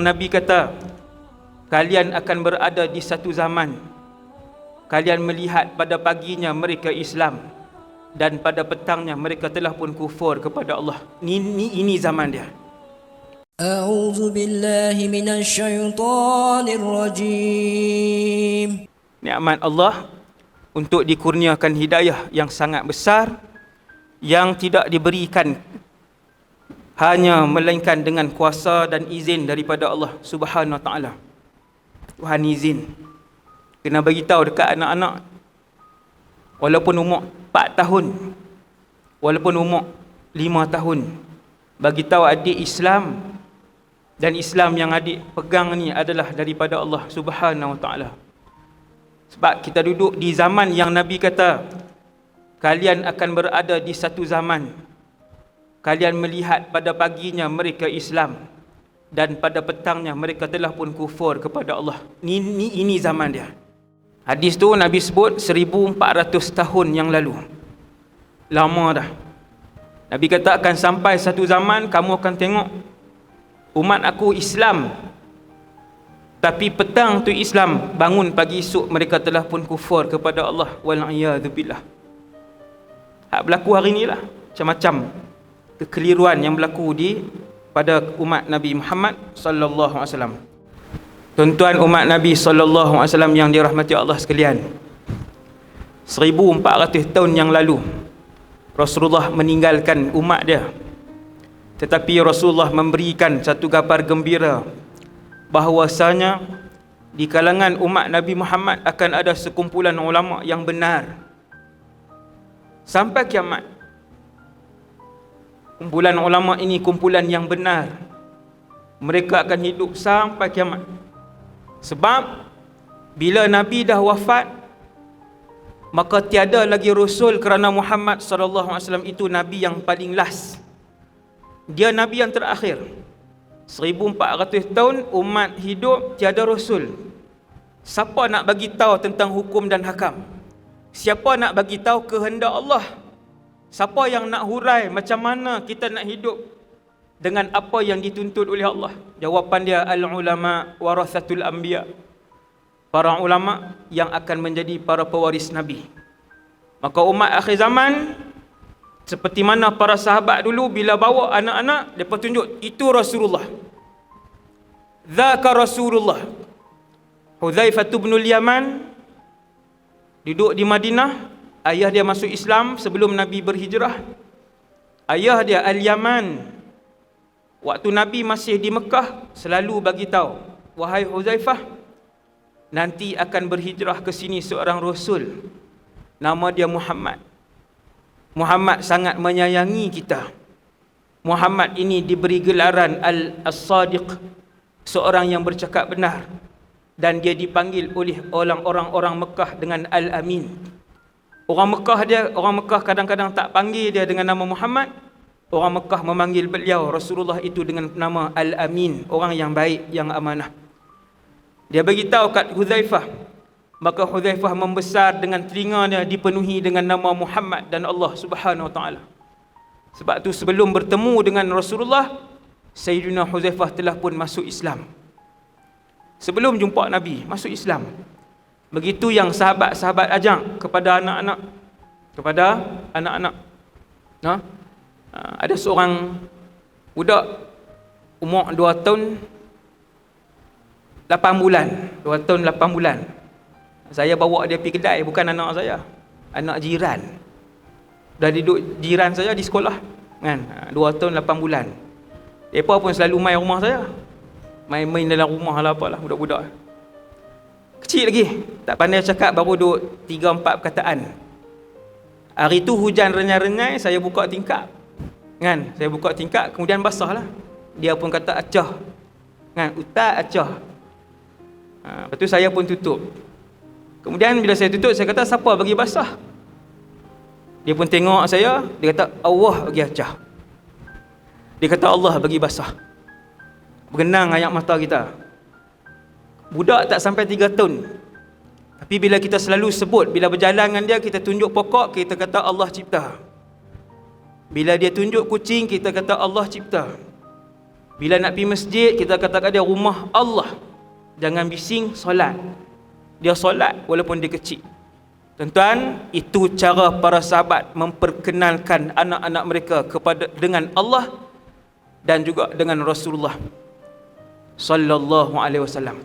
Nabi kata, kalian akan berada di satu zaman, kalian melihat pada paginya mereka Islam dan pada petangnya mereka telah pun kufur kepada Allah. Ini zaman dia. A'udzu billahi minasyaitonir rajim. Nikmat Allah untuk dikurniakan hidayah yang sangat besar yang tidak diberikan hanya melainkan dengan kuasa dan izin daripada Allah Subhanahu Wa Taala. Tuhan izin. Kena bagi tahu dekat anak-anak, walaupun umur 4 tahun, walaupun umur 5 tahun, bagi tahu adik Islam, dan Islam yang adik pegang ni adalah daripada Allah Subhanahu Wa Taala. Sebab kita duduk di zaman yang Nabi kata, kalian akan berada di satu zaman, kalian melihat pada paginya mereka Islam dan pada petangnya mereka telah pun kufur kepada Allah. Ini zaman dia. Hadis tu Nabi sebut 1400 tahun yang lalu. Lama dah. Nabi kata akan sampai satu zaman kamu akan tengok umat aku Islam, tapi petang tu Islam, bangun pagi esok mereka telah pun kufur kepada Allah. Wal'iyadzubillah. Hak berlaku hari ni lah. Macam-macam kekeliruan yang berlaku pada umat Nabi Muhammad sallallahu alaihi wasallam. Tuan-tuan umat Nabi sallallahu alaihi wasallam yang dirahmati Allah sekalian, 1400 tahun yang lalu Rasulullah meninggalkan umat dia, tetapi Rasulullah memberikan satu kabar gembira bahawasanya di kalangan umat Nabi Muhammad akan ada sekumpulan ulama yang benar sampai kiamat. Kumpulan ulama ini kumpulan yang benar, mereka akan hidup sampai kiamat. Sebab bila Nabi dah wafat, maka tiada lagi Rasul, kerana Muhammad sallallahu alaihi wasallam itu Nabi yang paling last. Dia Nabi yang terakhir. 1400 tahun umat hidup tiada Rasul. Siapa nak bagi tahu tentang hukum dan hakam? Siapa nak bagi tahu kehendak Allah? Siapa yang nak hurai macam mana kita nak hidup dengan apa yang dituntut oleh Allah? Jawapan dia, al-ulama warathatul anbiya. Para ulama yang akan menjadi para pewaris Nabi. Maka umat akhir zaman, seperti mana para sahabat dulu bila bawa anak-anak, mereka tunjuk itu Rasulullah. Dzaka Rasulullah. Hudzaifah bin Yaman duduk di Madinah. Ayah dia masuk Islam sebelum Nabi berhijrah. Ayah dia Al-Yaman, waktu Nabi masih di Mekah, selalu bagi tahu, wahai Huzaifah, nanti akan berhijrah ke sini seorang Rasul, nama dia Muhammad. Muhammad sangat menyayangi kita. Muhammad ini diberi gelaran As-Sadiq, seorang yang bercakap benar, dan dia dipanggil oleh orang-orang Mekah dengan Al-Amin. Orang Mekah kadang-kadang tak panggil dia dengan nama Muhammad. Orang Mekah memanggil beliau Rasulullah itu dengan nama Al-Amin, orang yang baik, yang amanah. Dia beritahu kat Hudzaifah, maka Hudzaifah membesar dengan telinganya dipenuhi dengan nama Muhammad dan Allah Subhanahu Wa Taala. Sebab tu sebelum bertemu dengan Rasulullah, Sayyidina Hudzaifah telah pun masuk Islam. Sebelum jumpa Nabi, masuk Islam. Begitu yang sahabat-sahabat ajak kepada anak-anak. Ada seorang budak umur 2 tahun 8 bulan. 2 tahun 8 bulan. Saya bawa dia pergi kedai, bukan anak saya, anak jiran. Dah duduk jiran saya di sekolah kan. 2 tahun 8 bulan. Mereka pun selalu main rumah saya. Main-main dalam rumah lah apalah, budak-budak kecil lagi, tak pandai cakap, baru duduk 3-4 perkataan. Hari tu hujan renyai-renyai, saya buka tingkap kan, saya buka tingkap, kemudian basah lah. Dia pun kata acah kan, ustaz acah. Lepas tu saya pun tutup. Kemudian bila saya tutup, saya kata siapa bagi basah? Dia pun tengok saya, dia kata Allah bagi acah. Dia kata Allah bagi basah. Berenang ayat mata kita. Budak tak sampai 3 tahun, tapi bila kita selalu sebut, bila berjalan dengan dia, kita tunjuk pokok, kita kata Allah cipta. Bila dia tunjuk kucing, kita kata Allah cipta. Bila nak pergi masjid, kita katakan dia rumah Allah. Jangan bising solat. Dia solat walaupun dia kecil. Tuan-tuan, itu cara para sahabat memperkenalkan anak-anak mereka kepada dengan Allah dan juga dengan Rasulullah sallallahu alaihi wasallam.